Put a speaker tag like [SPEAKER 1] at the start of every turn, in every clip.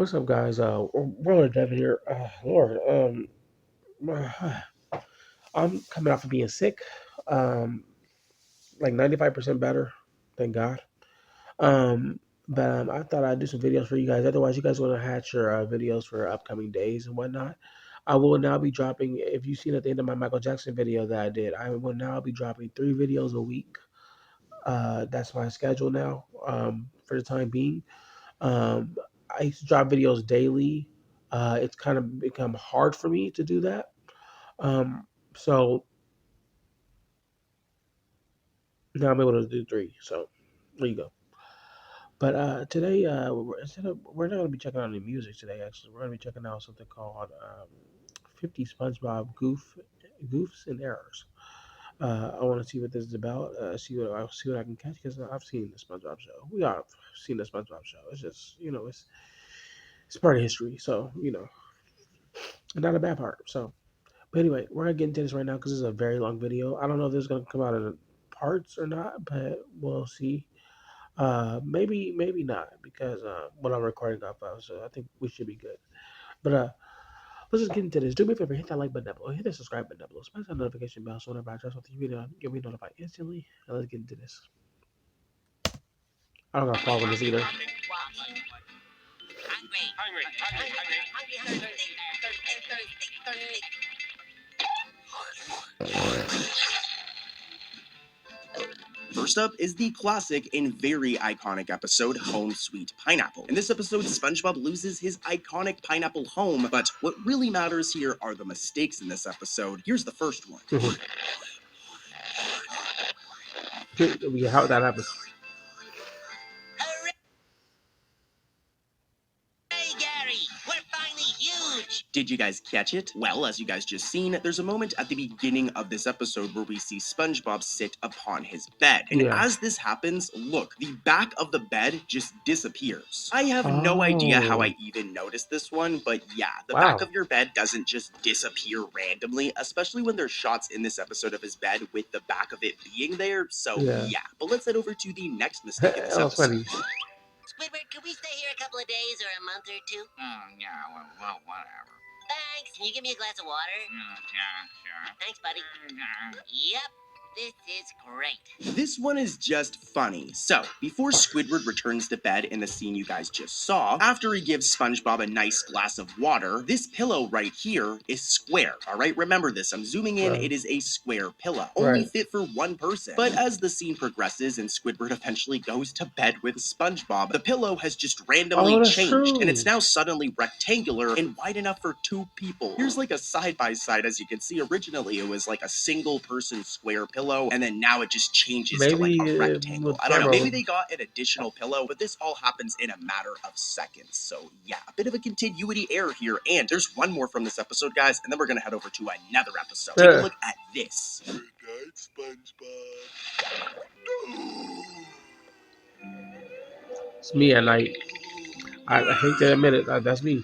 [SPEAKER 1] What's up, guys? Worldofdevin here. Lord, I'm coming off of being sick. Um, like 95% better, thank God. But I thought I'd do some videos for you guys. Otherwise, you guys want to hatch your videos for upcoming days and whatnot. I will now be dropping. If you've seen at the end of my Michael Jackson video that I did, I will now be dropping 3 videos a week. That's my schedule now. For the time being. Um, I used to drop videos daily. It's kind of become hard for me to do that. Um, so now I'm able to do 3. So there you go. But today, we're not going to be checking out any music today. Actually, we're going to be checking out something called 50 Spongebob Goofs and Errors. I want to see what this is about. See what I can catch because I've seen the SpongeBob show. We all have seen the SpongeBob show. It's just it's part of history. So not a bad part. So. But anyway, we're gonna get into this right now because this is a very long video. I don't know if this is gonna come out in parts or not, but we'll see. Maybe not because what I'm recording off of, so I think we should be good. But let's just get into this. Do me a favor, hit that like button down below, hit that subscribe button down below, smash that notification bell so whenever I drop something video, you'll be notified instantly. And let's get into this. I don't gotta follow this either.
[SPEAKER 2] First up is the classic and very iconic episode, Home Sweet Pineapple. In this episode, SpongeBob loses his iconic pineapple home, but what really matters here are the mistakes in this episode. Here's the first one.
[SPEAKER 1] How that happens.
[SPEAKER 2] Did you guys catch it? Well, as you guys just seen, there's a moment at the beginning of this episode where we see SpongeBob sit upon his bed. And as this happens, look, the back of the bed just disappears. I have no idea how I even noticed this one, but yeah, the back of your bed doesn't just disappear randomly, especially when there's shots in this episode of his bed with the back of it being there. So yeah, but let's head over to the next mistake in this episode.
[SPEAKER 3] Squidward, could we stay here a couple of days or a month or 2?
[SPEAKER 4] Yeah, well, whatever.
[SPEAKER 3] Thanks. Can you give me a glass of water?
[SPEAKER 4] Yeah, sure.
[SPEAKER 3] Thanks, buddy. Yep. This is great.
[SPEAKER 2] This one is just funny. So, before Squidward returns to bed in the scene you guys just saw, after he gives SpongeBob a nice glass of water, this pillow right here is square. Alright, remember this. I'm zooming in. It is a square pillow. Only fit for one person. But as the scene progresses and Squidward eventually goes to bed with SpongeBob, the pillow has just randomly changed, and it's now suddenly rectangular and wide enough for 2 people. Here's like a side-by-side. As you can see, originally it was like a single-person square pillow, and then now it just changes to like a rectangle. I don't know, maybe they got an additional pillow, but this all happens in a matter of seconds. So yeah, a bit of a continuity error here. And there's one more from this episode, guys, and then we're gonna head over to another episode. Take a look at this.
[SPEAKER 5] Good night, SpongeBob.
[SPEAKER 1] It's me at night. I hate to admit it. That's me.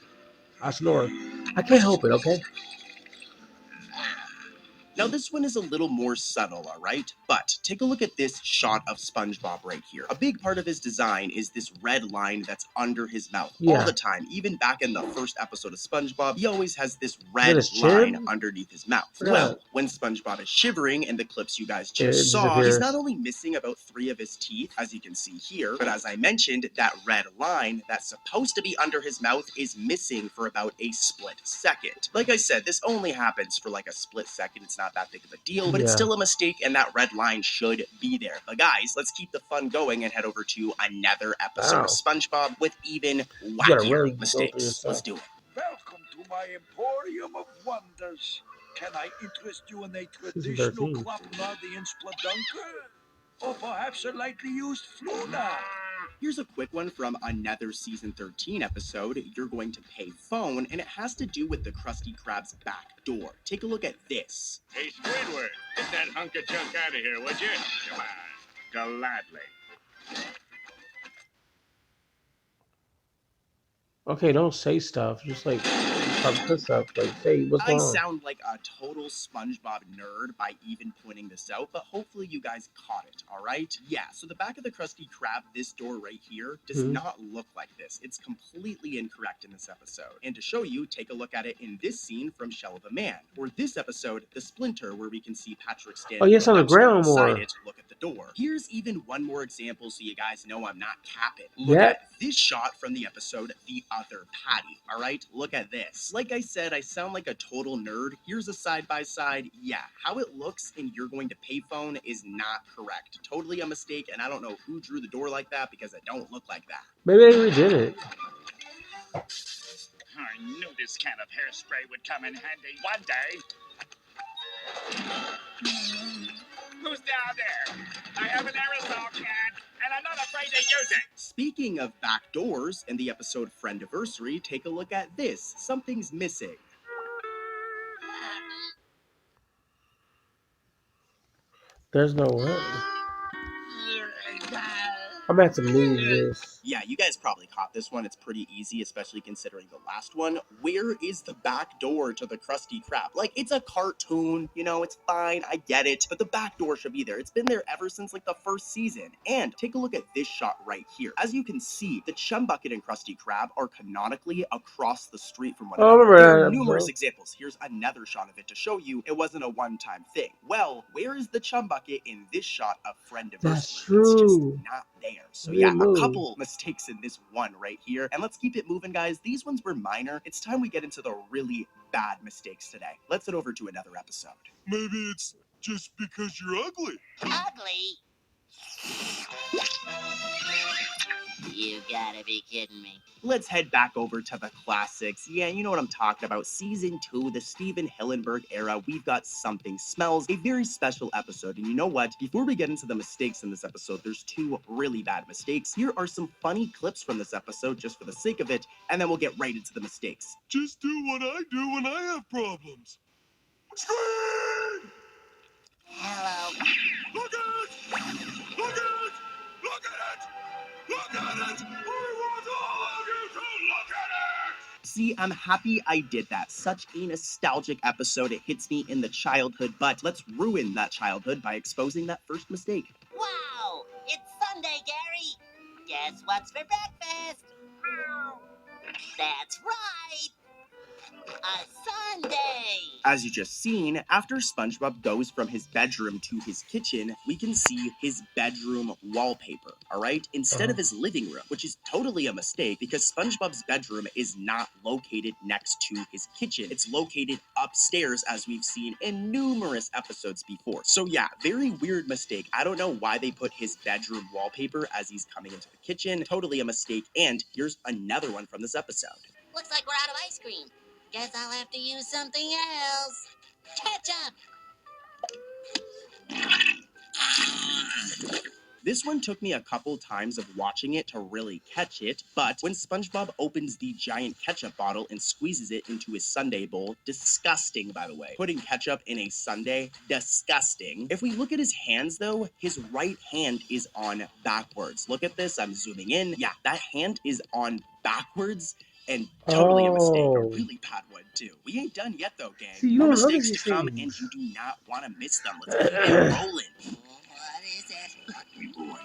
[SPEAKER 1] I snore. I can't help it, okay?
[SPEAKER 2] Now this one is a little more subtle, alright? But take a look at this shot of SpongeBob right here. A big part of his design is this red line that's under his mouth all the time. Even back in the first episode of SpongeBob, he always has this red line underneath his mouth. Well, when SpongeBob is shivering in the clips you guys just saw, he's not only missing about 3 of his teeth, as you can see here, but as I mentioned, that red line that's supposed to be under his mouth is missing for about a split second. Like I said, this only happens for like a split second. It's not that big of a deal, but it's still a mistake, and that red line should be there. But guys, let's keep the fun going and head over to another episode of SpongeBob with even wackier mistakes. Let's do it.
[SPEAKER 5] Welcome to my Emporium of Wonders. Can I interest you in a traditional Klapnadian Spladunker? Or perhaps a lightly used Fluna?
[SPEAKER 2] Here's a quick one from another season 13 episode. You're going to pay phone, and it has to do with the Krusty Krab's back door. Take a look at this.
[SPEAKER 4] Hey, Squidward, get that hunk of junk out of here, would you? Come on. Gladly.
[SPEAKER 1] Okay, don't say stuff. Just like start put stuff. Like say what's
[SPEAKER 2] I
[SPEAKER 1] going on.
[SPEAKER 2] sound like a total SpongeBob nerd by even pointing this out, but hopefully you guys caught it, all right? Yeah, so the back of the Krusty Krab, this door right here, does
[SPEAKER 1] Mhm.
[SPEAKER 2] not look like this. It's completely incorrect in this episode. And to show you, take a look at it in this scene from Shell of a Man, or this episode, The Splinter, where we can see Patrick
[SPEAKER 1] Oh,
[SPEAKER 2] standing
[SPEAKER 1] yes, on the
[SPEAKER 2] crouched
[SPEAKER 1] ground
[SPEAKER 2] inside
[SPEAKER 1] more.
[SPEAKER 2] it. Look at the door. Here's even one more example so you guys know I'm not capping. Look
[SPEAKER 1] Yeah.
[SPEAKER 2] at this shot from the episode The Other Patty, all right? Look at this. Like I said, I sound like a total nerd. Here's a side-by-side. Yeah, how it looks in You're Going to Payphone is not correct. Totally a mistake, and I don't know who drew the door like that because it don't look like that.
[SPEAKER 1] Maybe they redid it.
[SPEAKER 4] I knew this can of hairspray would come in handy one day. Who's down there? I have an aerosol can, and I'm not afraid to use it.
[SPEAKER 2] Speaking of back doors, in the episode Friendiversary, take a look at this. Something's missing.
[SPEAKER 1] There's no way. I'm gonna have to move this.
[SPEAKER 2] Yeah, you guys probably caught this one. It's pretty easy, especially considering the last one. Where is the back door to the Krusty Krab? Like, it's a cartoon, you know, it's fine, I get it, but the back door should be there. It's been there ever since, like, the first season. And take a look at this shot right here. As you can see, the Chum Bucket and Krusty Krab are canonically across the street from one
[SPEAKER 1] Oh, I
[SPEAKER 2] another.
[SPEAKER 1] remember
[SPEAKER 2] There
[SPEAKER 1] that
[SPEAKER 2] are numerous
[SPEAKER 1] episode.
[SPEAKER 2] examples. Here's another shot of it to show you it wasn't a one-time thing. Well, where is the Chum Bucket in this shot of Friendiversary?
[SPEAKER 1] That's
[SPEAKER 2] It's just
[SPEAKER 1] true.
[SPEAKER 2] not there. So
[SPEAKER 1] It
[SPEAKER 2] yeah,
[SPEAKER 1] didn't
[SPEAKER 2] a
[SPEAKER 1] move.
[SPEAKER 2] couple mistakes in this one right here. And let's keep it moving, guys. These ones were minor. It's time we get into the really bad mistakes today. Let's head over to another episode.
[SPEAKER 5] Maybe it's just because you're ugly.
[SPEAKER 3] Ugly? You gotta be kidding me.
[SPEAKER 2] Let's head back over to the classics. Yeah, you know what I'm talking about. Season 2, the Steven Hillenburg era. We've got Something Smells, a very special episode. And you know what? Before we get into the mistakes in this episode, there's two really bad mistakes. Here are some funny clips from this episode just for the sake of it, and then we'll get right into the mistakes.
[SPEAKER 5] Just do what I do when I have problems. Scream!
[SPEAKER 3] Hello.
[SPEAKER 5] Look at it! Look at it! Look at it! Look at it! I want all of you to look at it!
[SPEAKER 2] See, I'm happy I did that. Such a nostalgic episode. It hits me in the childhood, but let's ruin that childhood by exposing that first mistake.
[SPEAKER 3] Wow! It's Sunday, Gary! Guess what's for breakfast? That's right! A Sunday!
[SPEAKER 2] As you just seen, after SpongeBob goes from his bedroom to his kitchen, we can see his bedroom wallpaper, all right? Instead of his living room, which is totally a mistake because SpongeBob's bedroom is not located next to his kitchen. It's located upstairs, as we've seen in numerous episodes before. So yeah, very weird mistake. I don't know why they put his bedroom wallpaper as he's coming into the kitchen. Totally a mistake. And here's another one from this episode.
[SPEAKER 3] Looks like we're out of ice cream. Guess I'll have to use something else. Ketchup!
[SPEAKER 2] This one took me a couple times of watching it to really catch it, but when SpongeBob opens the giant ketchup bottle and squeezes it into his sundae bowl, disgusting by the way. Putting ketchup in a sundae, disgusting. If we look at his hands though, his right hand is on backwards. Look at this, I'm zooming in. Yeah, that hand is on backwards. And totally a mistake, a really bad one too. We ain't done yet though, gang.
[SPEAKER 1] See, you
[SPEAKER 2] More
[SPEAKER 1] don't notice
[SPEAKER 2] mistakes
[SPEAKER 1] these
[SPEAKER 2] to come,
[SPEAKER 1] things.
[SPEAKER 2] and you do not want to miss them. Let's keep it rolling.
[SPEAKER 3] What is it?
[SPEAKER 5] Ugly boy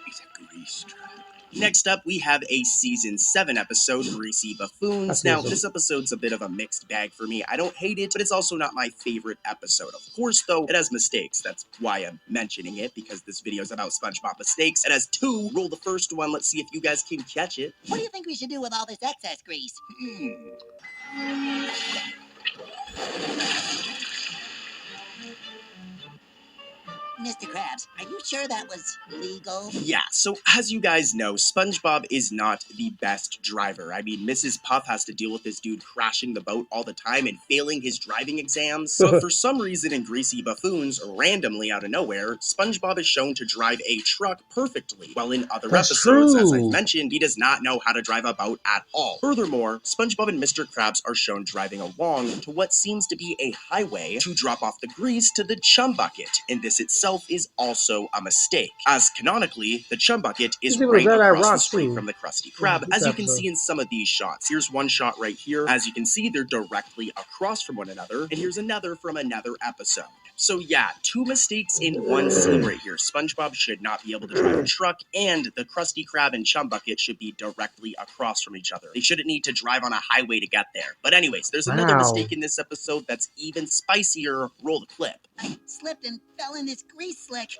[SPEAKER 5] is a grease trap.
[SPEAKER 2] Next up, we have a Season 7 episode, Greasy Buffoons. Now, this episode's a bit of a mixed bag for me. I don't hate it, but it's also not my favorite episode. Of course, though, it has mistakes. That's why I'm mentioning it, because this video is about SpongeBob mistakes. It has two. Roll the first one. Let's see if you guys can catch it.
[SPEAKER 3] What do you think we should do with all this excess grease? Mr. Krabs, are you sure that was legal?
[SPEAKER 2] Yeah, so as you guys know, SpongeBob is not the best driver. I mean, Mrs. Puff has to deal with this dude crashing the boat all the time and failing his driving exams. But for some reason in Greasy Buffoons, randomly out of nowhere, SpongeBob is shown to drive a truck perfectly, while in other episodes, as I've mentioned, he does not know how to drive a boat at all. Furthermore, SpongeBob and Mr. Krabs are shown driving along to what seems to be a highway to drop off the grease to the Chum Bucket, and this itself itself is also a mistake, as canonically, the chum bucket is
[SPEAKER 1] was
[SPEAKER 2] right
[SPEAKER 1] that
[SPEAKER 2] across the
[SPEAKER 1] rock
[SPEAKER 2] street
[SPEAKER 1] scene
[SPEAKER 2] from the Krusty Krab, as you can see in some of these shots. Here's one shot right here. As you can see, they're directly across from one another, and here's another from another episode. So yeah, 2 mistakes in one scene right here. SpongeBob should not be able to drive a truck, and the Krusty Krab and Chum Bucket should be directly across from each other. They shouldn't need to drive on a highway to get there. But anyways, there's another mistake in this episode that's even spicier. Roll the clip.
[SPEAKER 3] I slipped and fell in this grease slick.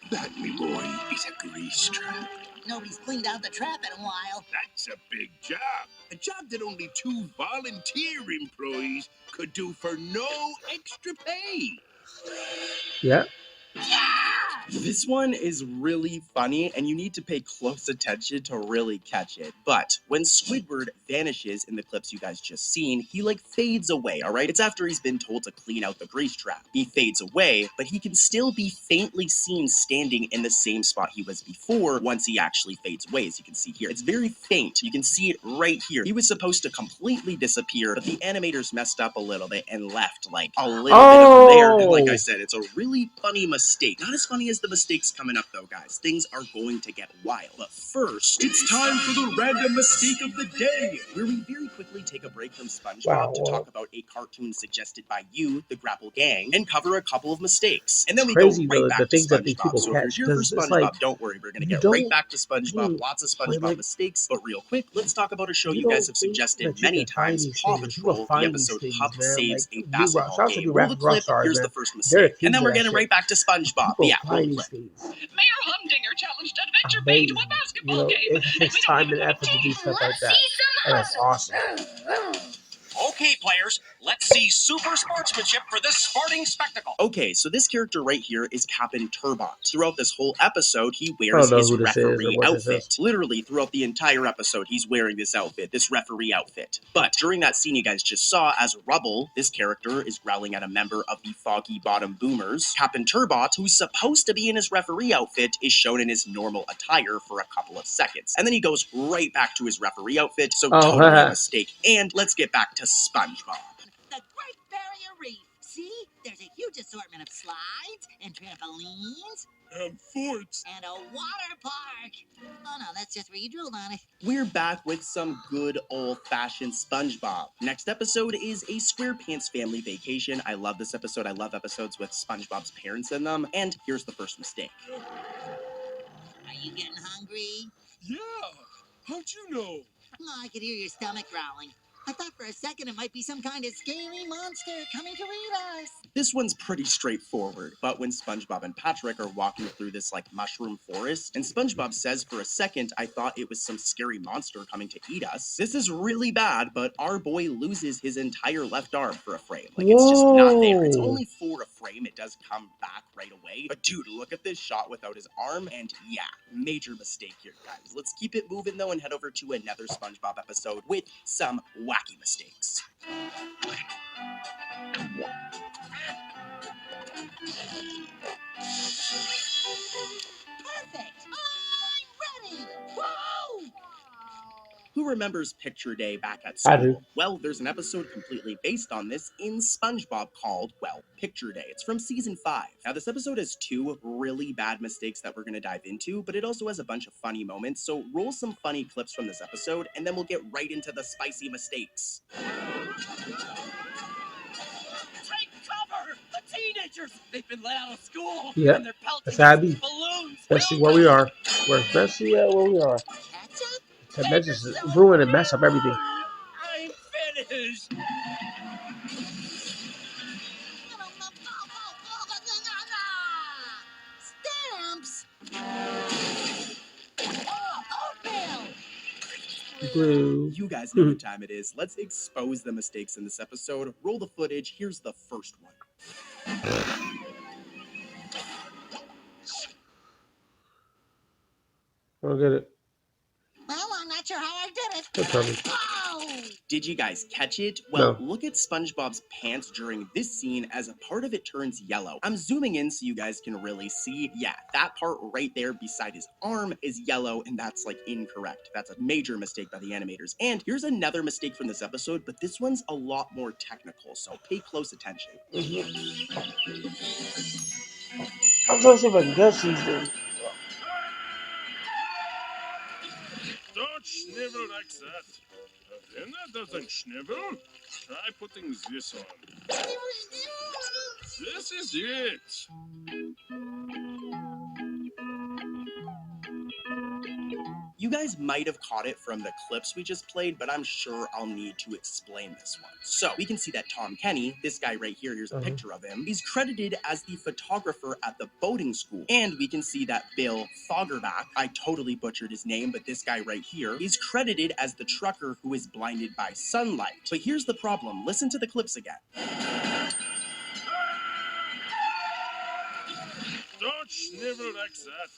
[SPEAKER 5] That, me boy, is a grease trap.
[SPEAKER 3] Nobody's cleaned out the trap in a while.
[SPEAKER 5] That's a big job. A job that only 2 volunteer employees could do for no extra pay.
[SPEAKER 1] Yeah.
[SPEAKER 2] This one is really funny, and you need to pay close attention to really catch it. But when Squidward vanishes in the clips you guys just seen, he fades away, all right? It's after he's been told to clean out the grease trap. He fades away, but he can still be faintly seen standing in the same spot he was before once he actually fades away, as you can see here. It's very faint. You can see it right here. He was supposed to completely disappear, but the animators messed up a little bit and left a little bit of there. And like I said, it's a really funny mistake. Not as funny as the mistakes coming up though, guys. Things are going to get wild. But first, it's time for the random mistake of the day, where we very quickly take a break from SpongeBob to talk about a cartoon suggested by you, the Grapple Gang, and cover a couple of mistakes. And then we go right back to SpongeBob. So if you're here for SpongeBob, don't worry, we're gonna get right back to SpongeBob. Lots of SpongeBob mistakes, but real quick, let's talk about a show you guys have suggested many times, Paw Patrol, the episode Pup Saves a Basketball Game. Roll the clip, here's the first mistake. And then we're getting right back to SpongeBob. Yeah, roll the clip.
[SPEAKER 4] Mayor Humdinger challenged Adventure Bay to a basketball game.
[SPEAKER 1] It takes time and effort to do stuff like that. And that's awesome.
[SPEAKER 4] Okay, players, let's see super sportsmanship for this sporting spectacle.
[SPEAKER 2] Okay, so this character right here is Captain Turbot. Throughout this whole episode, he wears his referee outfit. Literally, throughout the entire episode, he's wearing this outfit, this referee outfit. But during that scene you guys just saw, as Rubble, this character is growling at a member of the Foggy Bottom Boomers. Captain Turbot, who's supposed to be in his referee outfit, is shown in his normal attire for a couple of seconds. And then he goes right back to his referee outfit, so totally a mistake. And let's get back to SpongeBob.
[SPEAKER 3] The Great Barrier Reef. See? There's a huge assortment of slides and trampolines.
[SPEAKER 5] And forts.
[SPEAKER 3] And a water park. Oh no, that's just where you drooled on it.
[SPEAKER 2] We're back with some good old-fashioned SpongeBob. Next episode is a Sqaurepants family vacation. I love this episode. I love episodes with SpongeBob's parents in them. And here's the first mistake.
[SPEAKER 3] Are you getting hungry?
[SPEAKER 5] Yeah. How'd you know?
[SPEAKER 3] Oh, I could hear your stomach growling. I thought for a second it might be some kind of scary monster coming to eat us.
[SPEAKER 2] This one's pretty straightforward, but when SpongeBob and Patrick are walking through this mushroom forest, and SpongeBob says, for a second, I thought it was some scary monster coming to eat us. This is really bad, but our boy loses his entire left arm for a frame. It's just not there. It's only for a frame. It does come back right away. But dude, look at this shot without his arm, and yeah, major mistake here, guys. Let's keep it moving though and head over to another SpongeBob episode with some wacky mistakes.
[SPEAKER 3] Perfect! I'm ready! Whoa!
[SPEAKER 2] Who remembers Picture Day back at school?
[SPEAKER 1] I do.
[SPEAKER 2] Well, there's an episode completely based on this in SpongeBob called, well, Picture Day. It's from season 5. Now, this episode has 2 really bad mistakes that we're going to dive into, but it also has a bunch of funny moments, so roll some funny clips from this episode, and then we'll get right into the spicy mistakes.
[SPEAKER 4] Take cover! The teenagers! They've been let out of school!
[SPEAKER 1] Yeah,
[SPEAKER 4] And they're pelting
[SPEAKER 1] that's how it be.
[SPEAKER 4] balloons!
[SPEAKER 1] Especially where we are. Especially where we are.
[SPEAKER 3] Ketchup?
[SPEAKER 1] That just ruin and mess up everything.
[SPEAKER 4] I'm finished!
[SPEAKER 3] Stamps? Oh, oatmeal!
[SPEAKER 1] Glue.
[SPEAKER 2] You guys know what time it is. Let's expose the mistakes in this episode. Roll the footage. Here's the first one.
[SPEAKER 1] I don't get it.
[SPEAKER 3] Well, I'm not sure how I did it.
[SPEAKER 1] Don't tell me.
[SPEAKER 3] Oh!
[SPEAKER 2] Did you guys catch it? Well,
[SPEAKER 1] No.
[SPEAKER 2] look at SpongeBob's pants during this scene as a part of it turns yellow. I'm zooming in so you guys can really see. Yeah, that part right there beside his arm is yellow, and that's like incorrect. That's a major mistake by the animators. And here's another mistake from this episode, but this one's a lot more technical, so pay close attention.
[SPEAKER 1] I'm trying to see if I can guess these things.
[SPEAKER 4] Don't snivel like that. Vienna doesn't snivel. Try putting this on. This is it.
[SPEAKER 2] You guys might have caught it from the clips we just played, but I'm sure I'll need to explain this one. So we can see that Tom Kenny, this guy right here, here's a picture of him, he's credited as the photographer at the boating school. And we can see that Bill Foggerback, I totally butchered his name, but this guy right here, he's credited as the trucker who is blinded by sunlight. But here's the problem. Listen to the clips again.
[SPEAKER 4] Don't snivel like that.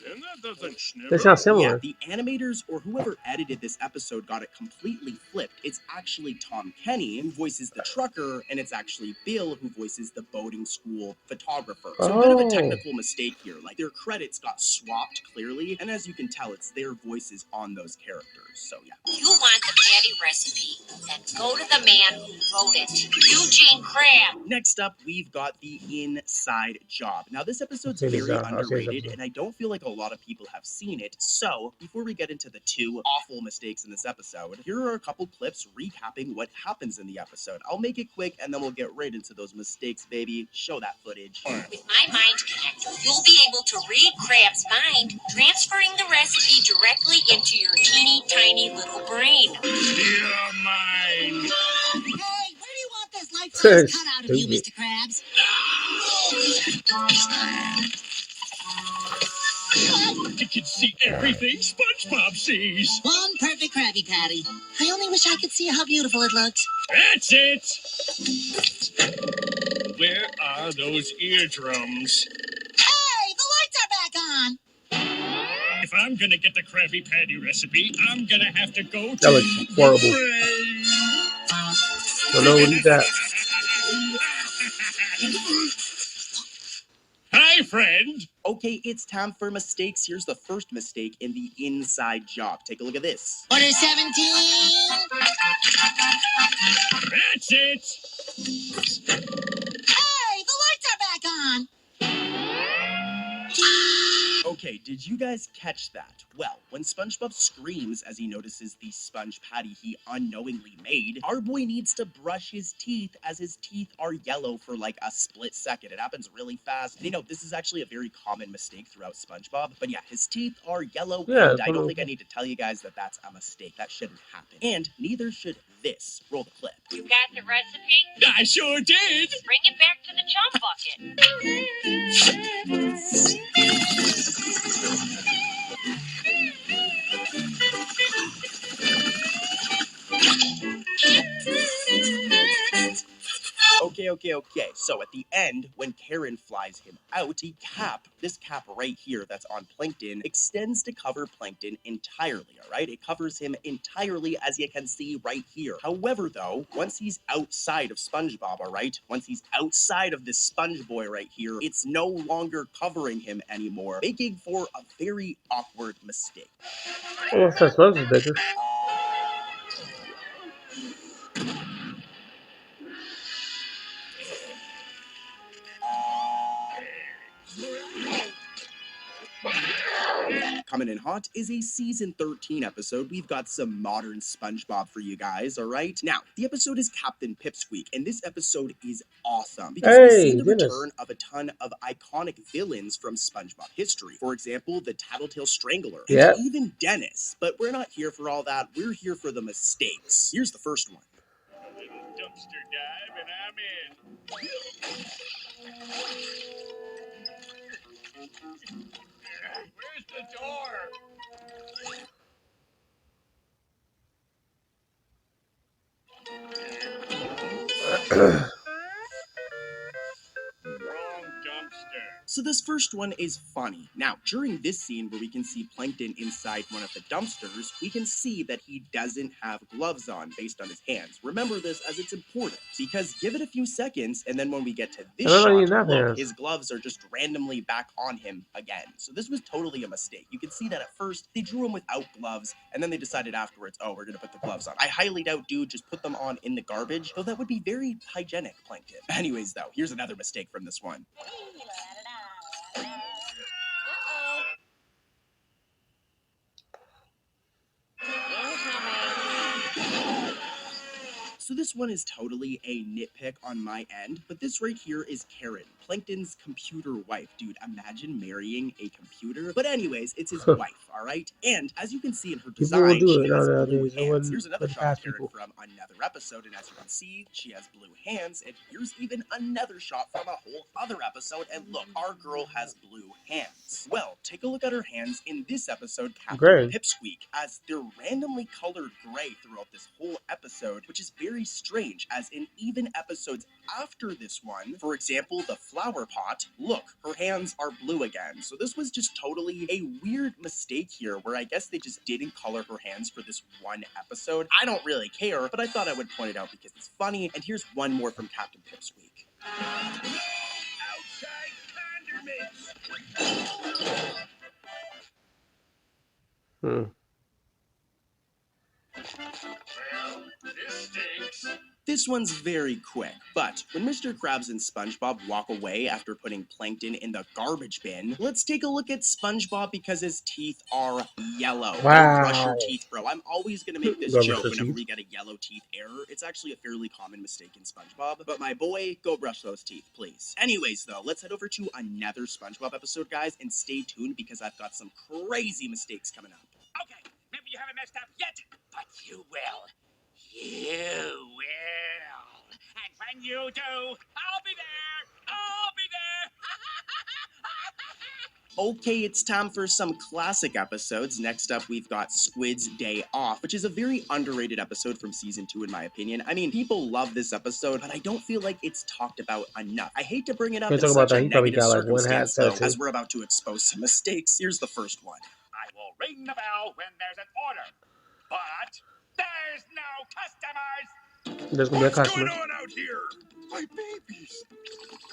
[SPEAKER 4] Vienna doesn't snivel.
[SPEAKER 1] They sound similar.
[SPEAKER 2] Yeah, the animators or whoever edited this episode got it completely flipped. It's actually Tom Kenny who voices the trucker, and it's actually Bill who voices the boating school photographer. So a bit of a technical mistake here. Like, their credits got swapped clearly, and as you can tell, it's their voices on those characters. So yeah.
[SPEAKER 6] You want the patty recipe? Then go to the man who wrote it, Eugene Crabbe.
[SPEAKER 2] Next up, we've got the Inside Job. Now, this episode's very underrated, and I don't feel like a lot of people have seen it. So, before we get into the two awful mistakes in this episode, here are a couple clips recapping what happens in the episode. I'll make it quick, and then we'll get right into those mistakes, baby. Show that footage.
[SPEAKER 6] With my mind connector, you'll be able to read Crabbe's mind, transferring the recipe directly into your teeny tiny little brain.
[SPEAKER 4] Your mind.
[SPEAKER 3] Hey, where do you want this life-size cutout of you, Mr. Krabs?
[SPEAKER 4] I can see everything SpongeBob sees.
[SPEAKER 3] One perfect Krabby Patty. I only wish I could see how beautiful it looks.
[SPEAKER 4] That's it. Where are those eardrums?
[SPEAKER 3] Hey, the lights are back on.
[SPEAKER 4] If I'm gonna get the Krabby Patty recipe, I'm gonna have to go to
[SPEAKER 1] That looks horrible. Don't know what he's at.
[SPEAKER 4] Hi, friend.
[SPEAKER 2] Okay, it's time for mistakes. Here's the first mistake in the Inside Job. Take a look at this.
[SPEAKER 3] Order 17.
[SPEAKER 4] That's it.
[SPEAKER 3] Hey, the lights are back on.
[SPEAKER 2] Okay, did you guys catch that? Well, when SpongeBob screams as he notices the sponge patty he unknowingly made, our boy needs to brush his teeth as his teeth are yellow for like a split second. It happens really fast. And, you know, this is actually a very common mistake throughout SpongeBob. But yeah, his teeth are yellow,
[SPEAKER 1] Yeah,
[SPEAKER 2] and I don't think I need to tell you guys that that's a mistake. That shouldn't happen. And neither should this. Roll the clip.
[SPEAKER 6] You got the recipe?
[SPEAKER 4] I sure did.
[SPEAKER 6] Bring it back to the chum bucket.
[SPEAKER 2] Okay. So at the end, when Karen flies him out, the cap, this cap right here that's on Plankton, extends to cover Plankton entirely, all right? It covers him entirely, as you can see right here. However, though, once he's outside of SpongeBob, all right? Once he's outside of this sponge boy right here, it's no longer covering him anymore, making for a very awkward mistake.
[SPEAKER 1] Well, I suppose it's bigger.
[SPEAKER 2] Coming in hot is a season 13 episode. We've got some modern SpongeBob for you guys, all right? Now, the episode is Captain Pipsqueak, and this episode is awesome because we see the return of a ton of iconic villains from SpongeBob history. For example, the Tattletale Strangler, and even Dennis. But we're not here for all that. We're here for the mistakes. Here's the first one.
[SPEAKER 4] A little dumpster dive, and I'm in. Where's the door? Wrong dumpster.
[SPEAKER 2] So this first one is funny. Now, during this scene where we can see Plankton inside one of the dumpsters, we can see that he doesn't have gloves on based on his hands. Remember this as it's important, because give it a few seconds, and then when we get to this shot, look, his gloves are just randomly back on him again. So this was totally a mistake. You can see that at first, they drew him without gloves, and then they decided afterwards, oh, we're gonna put the gloves on. I highly doubt dude just put them on in the garbage, though that would be very hygienic, Plankton. Anyways, though, here's another mistake from this one. So this one is totally a nitpick on my end, but this right here is Karen, Plankton's computer wife. Dude, imagine marrying a computer. But anyways, it's his wife, all right? And as you can see in her design, she has blue hands. Here's another shot of Karen from another episode, and as you can see, she has blue hands, and here's even another shot from a whole other episode, and look, our girl has blue hands. Well, take a look at her hands in this episode, Captain Pipsqueak, as they're randomly colored gray throughout this whole episode, which is very strange, as in even episodes after this one, for example, the flower pot, look, her hands are blue again. So this was just totally a weird mistake here, where I guess they just didn't color her hands for this one episode. I don't really care, but I thought I would point it out because it's funny, and here's one more from Captain Pipsqueak.
[SPEAKER 5] Outside condiments.
[SPEAKER 4] Well, this stinks.
[SPEAKER 2] This one's very quick, but when Mr. Krabs and Spongebob walk away after putting Plankton in the garbage bin, let's take a look at Spongebob because his teeth are yellow. Wow. Don't brush your teeth, bro. I'm always going to make this joke whenever we get a yellow teeth error. It's actually a fairly common mistake in Spongebob, but my boy, go brush those teeth, please. Anyways, though, let's head over to another Spongebob episode, guys, and stay tuned because I've got some crazy mistakes coming up.
[SPEAKER 4] Okay, maybe you haven't messed up yet, but you will. You will. And when you do, I'll be there. I'll be there.
[SPEAKER 2] Okay, it's time for some classic episodes. Next up, we've got Squid's Day Off, which is a very underrated episode from season 2, in my opinion. I mean, people love this episode, but I don't feel like it's talked about enough. I hate to bring it up in such a negative circumstance, though, as we're about to expose some mistakes. Here's the first one.
[SPEAKER 4] I will ring the bell when there's an order, but there's no customers.
[SPEAKER 1] There's gonna be a customer.
[SPEAKER 5] What's going on out here? My babies.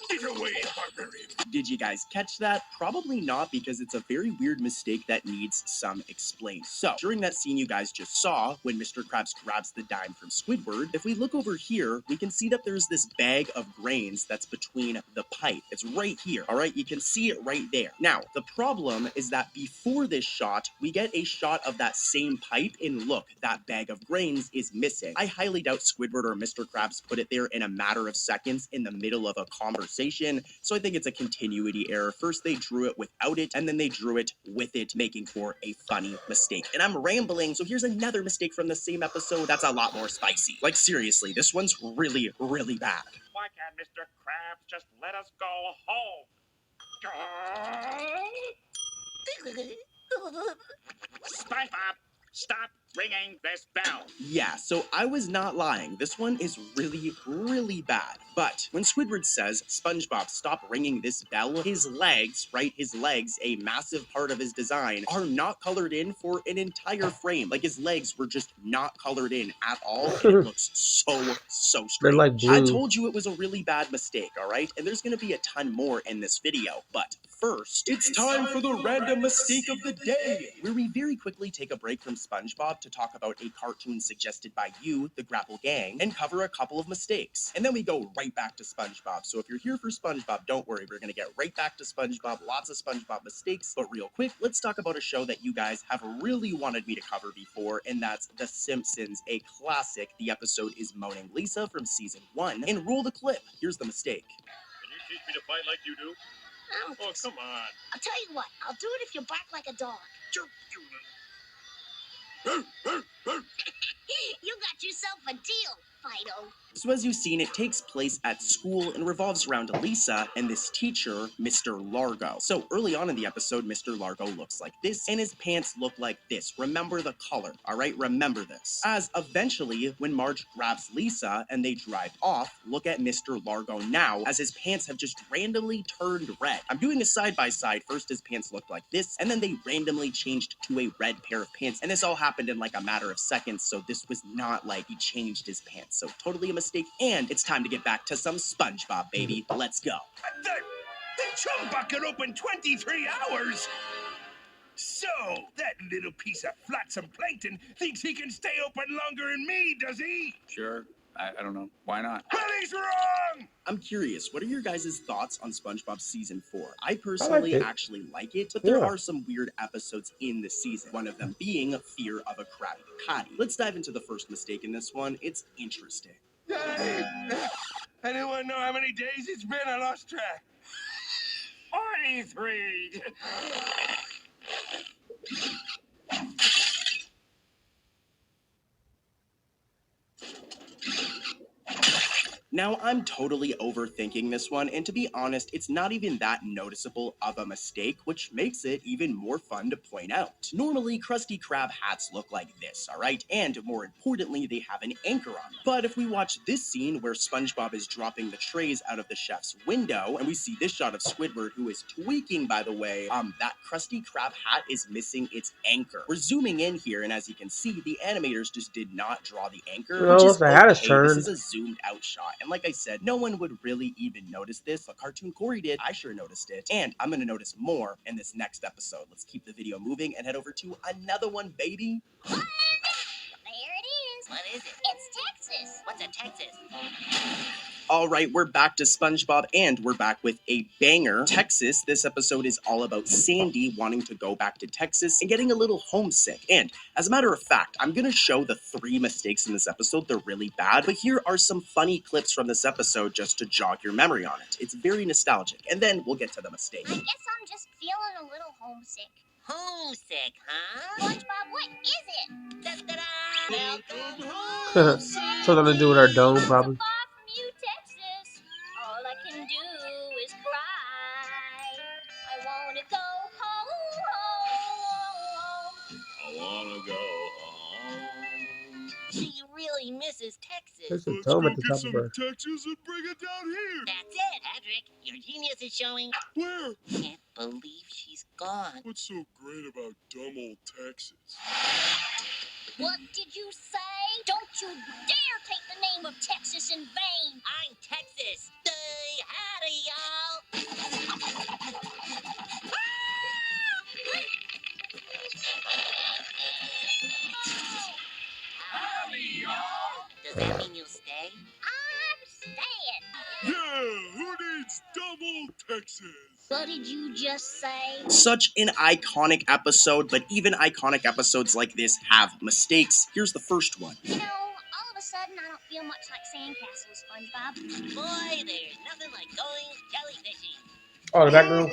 [SPEAKER 5] Get away, barbarian.
[SPEAKER 2] Did you guys catch that? Probably not, because it's a very weird mistake that needs some explain. So, during that scene you guys just saw, when Mr. Krabs grabs the dime from Squidward, if we look over here, we can see that there's this bag of grains that's between the pipe. It's right here, all right? You can see it right there. Now, the problem is that before this shot, we get a shot of that same pipe, and look, that bag of grains is missing. I highly doubt Squidward or Mr. Krabs put it there in a matter of seconds in the middle of a conversation, so I think it's a continuity error. First they drew it without it, and then they drew it with it, making for a funny mistake. And I'm rambling, so here's another mistake from the same episode that's a lot more spicy. Like, seriously, this one's really, really bad.
[SPEAKER 4] Why can't Mr. Krabs just let us go home? SpongeBob, stop ringing this bell.
[SPEAKER 2] Yeah, so I was not lying. This one is really, really bad. But when Squidward says, SpongeBob, stop ringing this bell, his legs, right, his legs, a massive part of his design, are not colored in for an entire frame. Like, his legs were just not colored in at all, and it looks so strange.
[SPEAKER 1] They're like blue.
[SPEAKER 2] I told you it was a really bad mistake, all right? And there's going to be a ton more in this video, but first, it's time for the random mistake of the day, where we very quickly take a break from SpongeBob to talk about a cartoon suggested by you, the Grapple Gang, and cover a couple of mistakes. And then we go right back to SpongeBob. So if you're here for SpongeBob, don't worry, we're going to get right back to SpongeBob. Lots of SpongeBob mistakes, but real quick, let's talk about a show that you guys have really wanted me to cover before, and that's The Simpsons, a classic. The episode is Moaning Lisa from season 1. And roll the clip. Here's the mistake.
[SPEAKER 4] Can you teach me to fight like you do? Oh, come on.
[SPEAKER 7] I'll tell you what, I'll do it if you bark like a dog.
[SPEAKER 6] You got yourself a deal, Fido.
[SPEAKER 2] So as you've seen, it takes place at school and revolves around Lisa and this teacher, Mr. Largo. So early on in the episode, Mr. Largo looks like this, and his pants look like this. Remember the color, all right? Remember this. As eventually, when Marge grabs Lisa and they drive off, look at Mr. Largo now, as his pants have just randomly turned red. I'm doing a side-by-side. First, his pants looked like this, and then they randomly changed to a red pair of pants, and this all happened in like a matter of seconds, so this was not like he changed his pants. So totally a mistake. And it's time to get back to some SpongeBob, baby. Let's go.
[SPEAKER 5] The chum bucket opened 23 hours. So, that little piece of flotsam plankton thinks he can stay open longer than me, does he?
[SPEAKER 7] Sure. I don't know. Why not?
[SPEAKER 5] Well, he's wrong!
[SPEAKER 2] I'm curious, what are your guys' thoughts on SpongeBob Season 4? I personally actually like it, but there are some weird episodes in the season, one of them being Fear of a Krabby Patty. Let's dive into the first mistake in this one. It's interesting.
[SPEAKER 5] Hey, I didn't want to know how many days it's been. I lost track.
[SPEAKER 4] 43.
[SPEAKER 2] Now, I'm totally overthinking this one, and to be honest, it's not even that noticeable of a mistake, which makes it even more fun to point out. Normally, Krusty Krab hats look like this, alright? And more importantly, they have an anchor on them. But if we watch this scene where SpongeBob is dropping the trays out of the chef's window, and we see this shot of Squidward, who is tweaking, by the way, that Krusty Krab hat is missing its anchor. We're zooming in here, and as you can see, the animators just did not draw the anchor, which is
[SPEAKER 1] the hat is
[SPEAKER 2] okay.
[SPEAKER 1] turned.
[SPEAKER 2] This is a zoomed out shot. And like I said, no one would really even notice this, but Cartoon Corey did. I sure noticed it. And I'm going to notice more in this next episode. Let's keep the video moving and head over to another one, baby.
[SPEAKER 6] There it is.
[SPEAKER 3] What is it?
[SPEAKER 6] It's Texas.
[SPEAKER 3] What's a Texas?
[SPEAKER 2] All right, we're back to SpongeBob, and we're back with a banger. Texas, this episode is all about Sandy wanting to go back to Texas and getting a little homesick. And as a matter of fact, I'm going to show the 3 mistakes in this episode. They're really bad, but here are some funny clips from this episode just to jog your memory on it. It's very nostalgic, and then we'll get to the mistake.
[SPEAKER 6] I guess I'm just feeling a little homesick.
[SPEAKER 3] Homesick, huh?
[SPEAKER 6] SpongeBob, what is it?
[SPEAKER 3] Da-da-da! Welcome home.
[SPEAKER 1] Something to do with our dome, probably.
[SPEAKER 6] So far from you, Texas. All I can do is cry. I want to go home.
[SPEAKER 7] I wanna go home.
[SPEAKER 3] She really misses Texas.
[SPEAKER 1] There's a dome at the top of her.
[SPEAKER 5] Texas and bring it down here.
[SPEAKER 3] That's it, Patrick. Your genius is showing.
[SPEAKER 5] Where?
[SPEAKER 3] Can't believe she's gone.
[SPEAKER 5] What's so great about dumb old Texas?
[SPEAKER 6] What did you say? Don't you dare take the name of Texas in vain.
[SPEAKER 3] I'm Texas. Say howdy, y'all.
[SPEAKER 5] Howdy, y'all.
[SPEAKER 3] Does that mean you'll stay?
[SPEAKER 6] I'm staying.
[SPEAKER 5] Yeah, who needs dumb old Texas?
[SPEAKER 6] What did you just say?
[SPEAKER 2] Such an iconic episode, but even iconic episodes like this have mistakes. Here's the first one.
[SPEAKER 6] You know, all of a sudden I don't feel much like sandcastles, SpongeBob.
[SPEAKER 3] Boy, there's nothing like going jellyfishing.
[SPEAKER 1] Oh, the back room.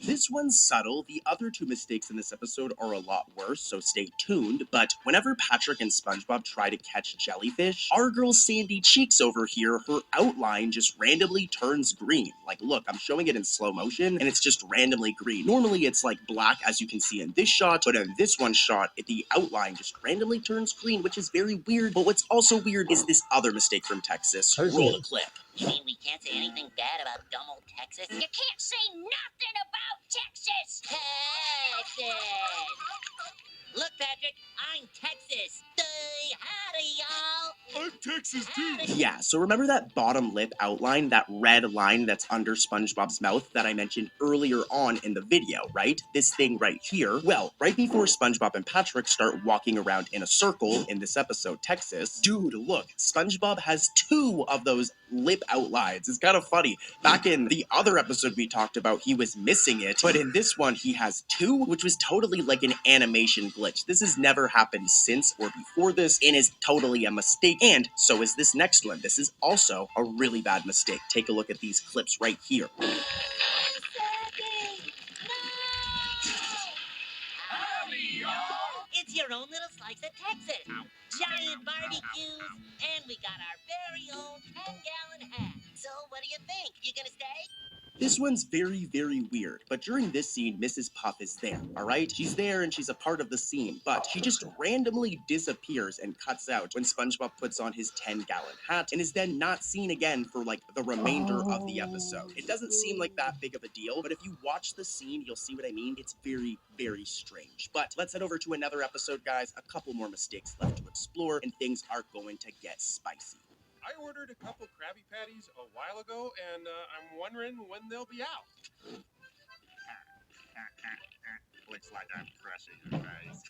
[SPEAKER 2] This one's subtle. The other 2 mistakes in this episode are a lot worse, so stay tuned. But whenever Patrick and SpongeBob try to catch jellyfish, our girl Sandy Cheeks over here, her outline just randomly turns green. Like, look, I'm showing it in slow motion, and it's just randomly green. Normally, it's like black, as you can see in this shot, but in this one shot, the outline just randomly turns green, which is very weird. But what's also weird is this other mistake from Texas. Roll the clip.
[SPEAKER 3] You mean we can't say anything bad about dumb old Texas?
[SPEAKER 6] You can't say nothing about Texas.
[SPEAKER 3] Texas! Look, Patrick, I'm Texas. Say howdy, y'all.
[SPEAKER 5] I'm Texas too.
[SPEAKER 2] Yeah, so remember that bottom lip outline, that red line that's under SpongeBob's mouth that I mentioned earlier on in the video, right? This thing right here. Well, right before SpongeBob and Patrick start walking around in a circle in this episode, Texas, dude, look, SpongeBob has 2 of those lip outlines. It's kind of funny. Back in the other episode we talked about, he was missing it, but in this one, he has 2, which was totally like an animation glitch. This has never happened since or before this, and is totally a mistake, and so is this next one. This is also a really bad mistake. Take a look at these clips right here.
[SPEAKER 3] It's It's your own little slice of Texas. Giant barbecues, and we got our very own 10-gallon hat. So what do you think? You gonna stay?
[SPEAKER 2] This one's very, very weird, but during this scene, Mrs. Puff is there, all right? She's there and she's a part of the scene, but she just randomly disappears and cuts out when SpongeBob puts on his 10-gallon hat and is then not seen again for like the remainder of the episode. It doesn't seem like that big of a deal, but if you watch the scene, you'll see what I mean. It's very, very strange. But let's head over to another episode, guys. A couple more mistakes left to explore, and things are going to get spicy.
[SPEAKER 8] I ordered a couple Krabby Patties a while ago, and I'm wondering when they'll be out.
[SPEAKER 4] Looks like I'm crushing your face.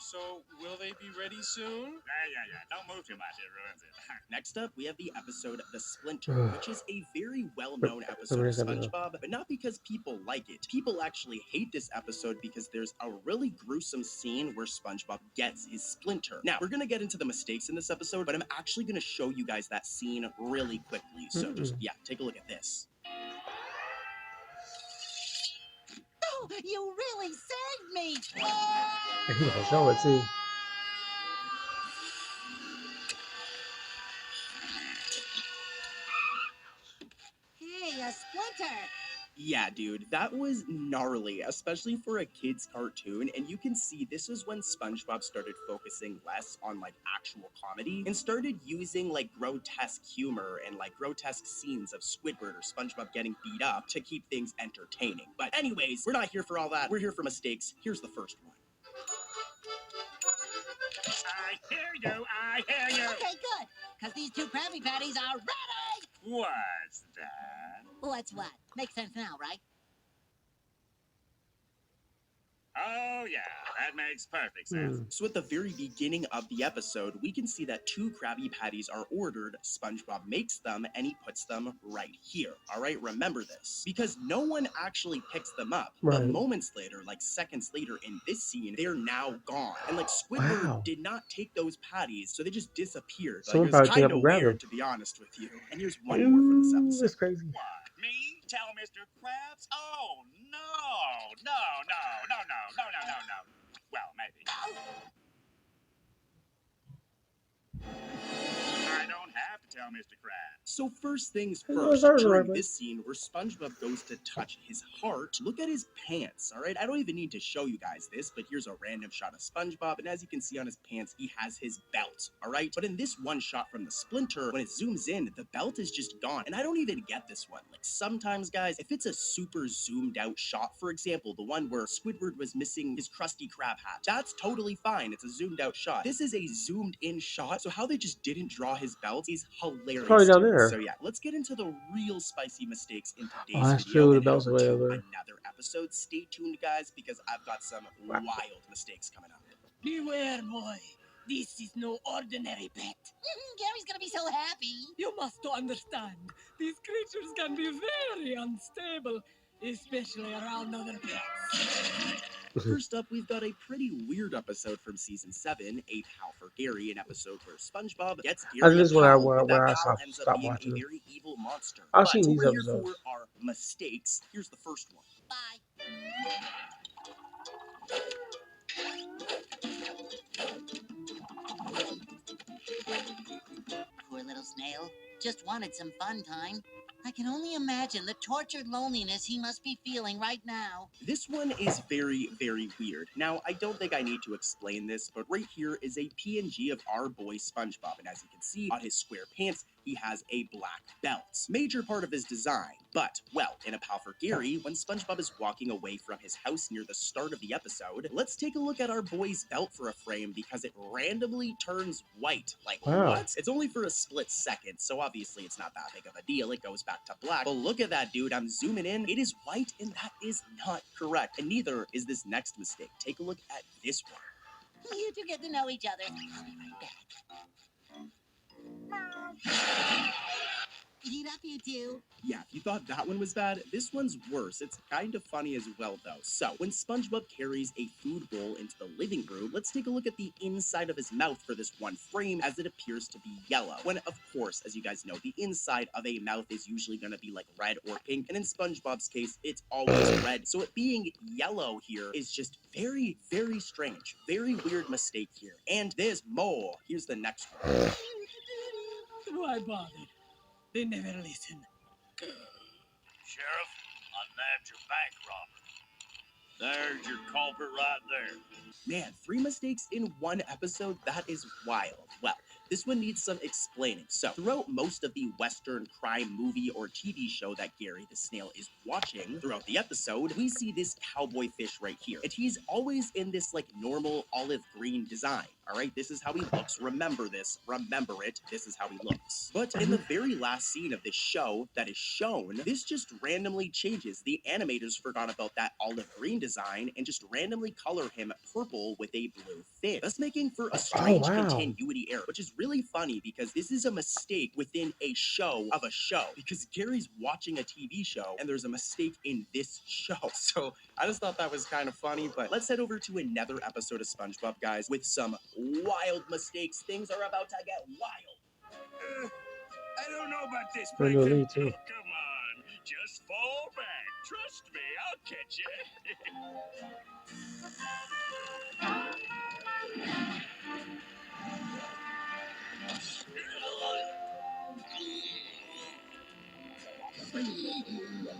[SPEAKER 8] So, will they be ready soon?
[SPEAKER 4] Yeah. Don't move too much. It ruins it.
[SPEAKER 2] Next up, we have the episode The Splinter, which is a very well-known episode of SpongeBob, but not because people like it. People actually hate this episode because there's a really gruesome scene where SpongeBob gets his splinter. Now, we're gonna get into the mistakes in this episode, but I'm actually gonna show you guys that scene really quickly. So just, take a look at this.
[SPEAKER 3] Oh, you really saved me!
[SPEAKER 1] He's gonna show it too.
[SPEAKER 3] Hey, a splinter!
[SPEAKER 2] Yeah, dude, that was gnarly, especially for a kid's cartoon, and you can see this is when SpongeBob started focusing less on, like, actual comedy and started using, like, grotesque humor and, like, grotesque scenes of Squidward or SpongeBob getting beat up to keep things entertaining. But anyways, we're not here for all that. We're here for mistakes. Here's the first one.
[SPEAKER 4] I hear you.
[SPEAKER 3] Okay, good, because these two Krabby Patties are ready!
[SPEAKER 4] What's that?
[SPEAKER 3] What's what? Makes sense now, right?
[SPEAKER 4] Oh, yeah. That makes perfect sense.
[SPEAKER 2] So at the very beginning of the episode, we can see that 2 Krabby Patties are ordered, SpongeBob makes them, and he puts them right here. All right, remember this. Because no one actually picks them up. But moments later, like seconds later in this scene, they're now gone. And like Squidward did not take those patties, so they just disappeared.
[SPEAKER 1] Someone
[SPEAKER 2] Like, it was
[SPEAKER 1] probably
[SPEAKER 2] kind
[SPEAKER 1] came
[SPEAKER 2] of
[SPEAKER 1] up and grabbed
[SPEAKER 2] weird,
[SPEAKER 1] them.
[SPEAKER 2] to be honest with you. And here's one more from this episode.
[SPEAKER 1] That's crazy.
[SPEAKER 4] What? Me? Tell Mr. Krabs? Oh, no. Well, maybe. I don't have to tell Mr. Krabs.
[SPEAKER 2] So first things
[SPEAKER 1] Hello,
[SPEAKER 2] first,
[SPEAKER 1] sorry,
[SPEAKER 2] during
[SPEAKER 1] Robert.
[SPEAKER 2] this scene where SpongeBob goes to touch his heart, look at his pants, all right? I don't even need to show you guys this, but here's a random shot of SpongeBob, and as you can see on his pants, he has his belt, all right? But in this one shot from the Splinter, when it zooms in, the belt is just gone, and I don't even get this one. Like, sometimes, guys, if it's a super zoomed out shot, for example, the one where Squidward was missing his Krusty Krab hat, that's totally fine. It's a zoomed out shot. This is a zoomed in shot, so how they just didn't draw his belt is hilarious.
[SPEAKER 1] Probably down
[SPEAKER 2] to me.
[SPEAKER 1] there.
[SPEAKER 2] So yeah, let's get into the real spicy mistakes in today's
[SPEAKER 1] Oh, that's
[SPEAKER 2] video
[SPEAKER 1] true, the
[SPEAKER 2] and head
[SPEAKER 1] belt's
[SPEAKER 2] over
[SPEAKER 1] way
[SPEAKER 2] to
[SPEAKER 1] over.
[SPEAKER 2] another episode. Stay tuned, guys, because I've got some wild mistakes coming up.
[SPEAKER 9] Beware, boy. This is no ordinary pet.
[SPEAKER 3] Gary's gonna be so happy.
[SPEAKER 9] You must understand. These creatures can be very unstable, especially around other pets.
[SPEAKER 2] First up, we've got a pretty weird episode from season 7, A Pal for Gary, an episode where SpongeBob gets Gary
[SPEAKER 1] This is
[SPEAKER 2] a
[SPEAKER 1] when I
[SPEAKER 2] pal, but that
[SPEAKER 1] where I
[SPEAKER 2] pal ends up
[SPEAKER 1] stopped
[SPEAKER 2] being
[SPEAKER 1] watching
[SPEAKER 2] a
[SPEAKER 1] it.
[SPEAKER 2] very evil monster.
[SPEAKER 1] I've
[SPEAKER 2] But
[SPEAKER 1] seen these
[SPEAKER 2] we're here
[SPEAKER 1] episodes.
[SPEAKER 2] for our mistakes. Here's the first one.
[SPEAKER 3] Bye. Poor little snail. Just wanted some fun time. I can only imagine the tortured loneliness he must be feeling right now.
[SPEAKER 2] This one is very, very weird. Now, I don't think I need to explain this, but right here is a PNG of our boy SpongeBob, and as you can see on his Sqaurepants, he has a black belt. Major part of his design, but, well, in A Pal for Gary, when SpongeBob is walking away from his house near the start of the episode, let's take a look at our boy's belt for a frame because it randomly turns white. Like, what? It's only for a split second, so obviously it's not that big of a deal. It goes back to black. But look at that, dude. I'm zooming in. It is white, and that is not correct. And neither is this next mistake. Take a look at this one.
[SPEAKER 3] You two get to know each other. I'll be right back. Eat up you two.
[SPEAKER 2] Yeah, if you thought that one was bad, this one's worse. It's kind of funny as well, though. So, when SpongeBob carries a food bowl into the living room, let's take a look at the inside of his mouth for this one frame, as it appears to be yellow. When, of course, as you guys know, the inside of a mouth is usually going to be like red or pink, and in SpongeBob's case, it's always red. So it being yellow here is just very, very strange. Very weird mistake here. And there's more. Here's the next one.
[SPEAKER 9] Why bother? They never listen.
[SPEAKER 4] Sheriff, I nabbed your bank robber. There's your culprit right there.
[SPEAKER 2] Man, 3 mistakes in one episode? That is wild. Well, this one needs some explaining. So, throughout most of the Western crime movie or TV show that Gary the Snail is watching, throughout the episode, we see this cowboy fish right here. And he's always in this, like, normal olive green design. Alright, this is how he looks. Remember this. Remember it. This is how he looks. But in the very last scene of this show that is shown, this just randomly changes. The animators forgot about that olive green design and just randomly color him purple with a blue fin, thus making for a strange continuity error, which is really funny because this is a mistake within a show of a show, because Gary's watching a TV show and there's a mistake in this show. So I just thought that was kind of funny, but let's head over to another episode of SpongeBob, guys, with some wild mistakes. Things are about to get wild.
[SPEAKER 4] I don't know about this,
[SPEAKER 1] Pretty
[SPEAKER 4] Plankton.
[SPEAKER 1] elite, too.
[SPEAKER 4] Oh, come on. Just fall back. Trust me, I'll catch you.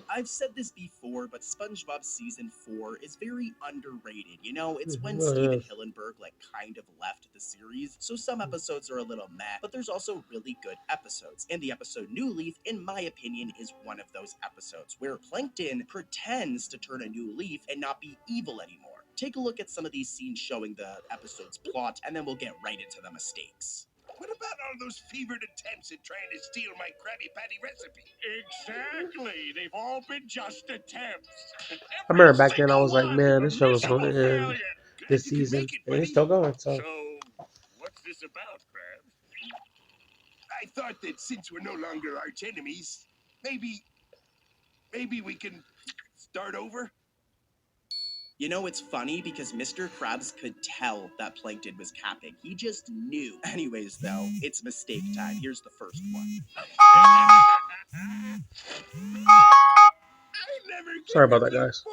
[SPEAKER 4] I've said this before, but SpongeBob Season 4 is very underrated. You know, it's when Steven Hillenburg, like, kind of left the series, so some episodes are a little meh, but there's also really good episodes. And the episode New Leaf, in my opinion, is one of those episodes where Plankton pretends to turn a new leaf and not be evil anymore. Take a look at some of these scenes showing the episode's plot, and then we'll get right into the mistakes. What about all those fevered attempts at trying to steal my Krabby Patty recipe? Exactly. They've all been just attempts.
[SPEAKER 1] I remember back then I was like, man, this show is going to end this season, and it's still going. So,
[SPEAKER 4] what's this about, Krabs? I thought that since we're no longer arch enemies, maybe we can start over.
[SPEAKER 2] You know, it's funny because Mr. Krabs could tell that Plankton was capping. He just knew. Anyways, though, it's mistake time. Here's the first one.
[SPEAKER 1] sorry about that, guys.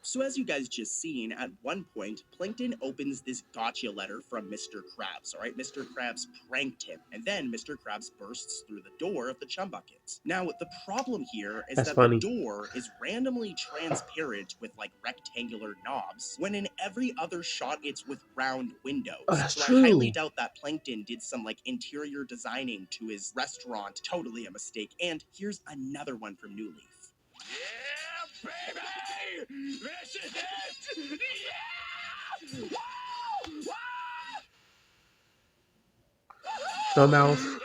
[SPEAKER 2] So as you guys just seen, at one point, Plankton opens this gotcha letter from Mr. Krabs, alright? Mr. Krabs pranked him, and then Mr. Krabs bursts through the door of the chum buckets. Now, the problem here is that the door is randomly transparent with, like, rectangular knobs, when in every other shot, it's with round windows. So I highly doubt that Plankton did some, like, interior designing to his restaurant. Totally a mistake. And here's another one from New Leaf.
[SPEAKER 4] Yeah, baby! This is it! Yeah! Woo!
[SPEAKER 1] No mouth.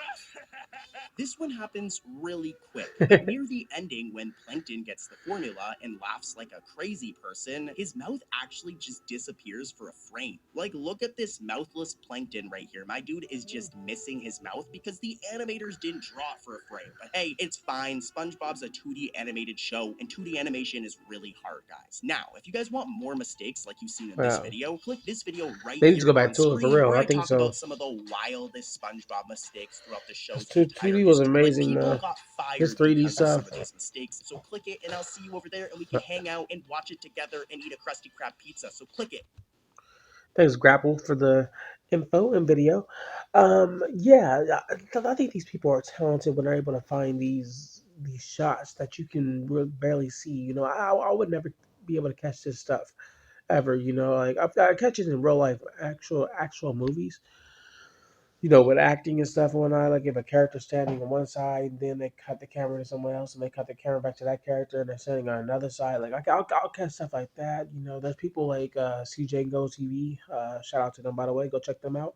[SPEAKER 2] This one happens really quick. But near the ending, when Plankton gets the formula and laughs like a crazy person, his mouth actually just disappears for a frame. Like, look at this mouthless Plankton right here. My dude is just missing his mouth because the animators didn't draw it for a frame. But hey, it's fine. SpongeBob's a 2D animated show, and 2D animation is really hard, guys. Now, if you guys want more mistakes like you've seen in this video, click this video right
[SPEAKER 1] They
[SPEAKER 2] here
[SPEAKER 1] need to go back
[SPEAKER 2] on
[SPEAKER 1] to it for
[SPEAKER 2] screen,
[SPEAKER 1] real.
[SPEAKER 2] where
[SPEAKER 1] I think
[SPEAKER 2] talk
[SPEAKER 1] so.
[SPEAKER 2] about some of the wildest SpongeBob mistakes throughout the show's
[SPEAKER 1] 2D was amazing,
[SPEAKER 2] people
[SPEAKER 1] man.
[SPEAKER 2] got fired
[SPEAKER 1] This 3D
[SPEAKER 2] because of some
[SPEAKER 1] stuff.
[SPEAKER 2] of these mistakes. So click it, and I'll see you over there, and we can hang out and watch it together and eat a Krusty Krab pizza. So click it.
[SPEAKER 1] Thanks, Grapple, for the info and video. Yeah, I think these people are talented when they're able to find these shots that you can barely see. You know, I would never be able to catch this stuff ever. You know, like I catch it in real life, actual movies. You know, with acting and stuff and whatnot, like if a character's standing on one side, then they cut the camera to someone else, and they cut the camera back to that character, and they're standing on another side. Like I'll catch stuff like that. You know, there's people like CJ Go TV. Shout out to them, by the way. Go check them out.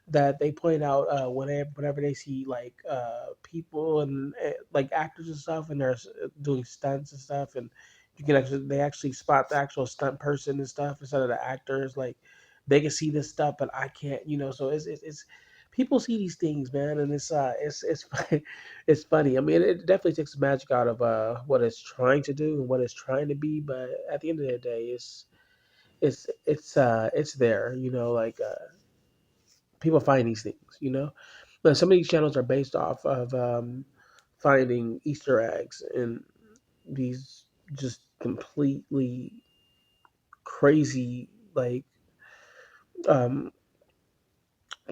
[SPEAKER 1] That they point out whenever they see like people and like actors and stuff, and they're doing stunts and stuff, and they actually spot the actual stunt person and stuff instead of the actors. Like they can see this stuff, but I can't. You know, so it's people see these things, man, and it's it's funny. I mean, it definitely takes the magic out of what it's trying to do and what it's trying to be. But at the end of the day, it's there. You know, like people find these things. You know, but some of these channels are based off of finding Easter eggs and these just completely crazy like um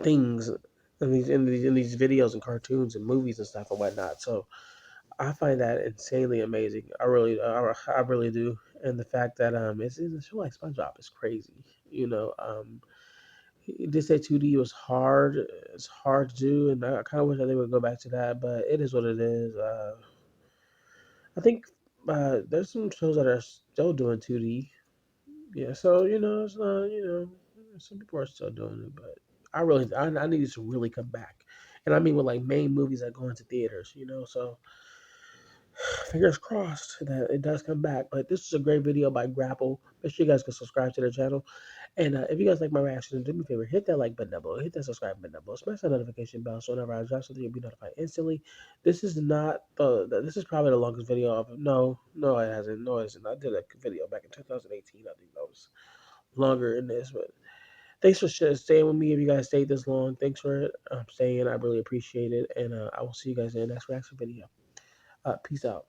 [SPEAKER 1] things in these videos and cartoons and movies and stuff and whatnot. So I find that insanely amazing. I really do. And the fact that it's a show like SpongeBob is crazy. You know, they say 2D was hard. It's hard to do, and I kind of wish that they would go back to that. But it is what it is. I think there's some shows that are still doing 2D. Yeah, so it's not some people are still doing it, but I need it to really come back, and I mean with like main movies that go into theaters. So fingers crossed that it does come back. But this is a great video by Grapple. Make sure you guys can subscribe to their channel, and if you guys like my reaction, do me a favor, hit that like button down below, hit that subscribe button down below, smash that notification bell so whenever I drop something, you'll be notified instantly. This is not this is probably the longest video of no it hasn't, no it isn't. I did a video back in 2018. I think that was longer in this, but thanks for staying with me. If you guys stayed this long, thanks for staying. I really appreciate it, and I will see you guys in the next reaction video. Peace out.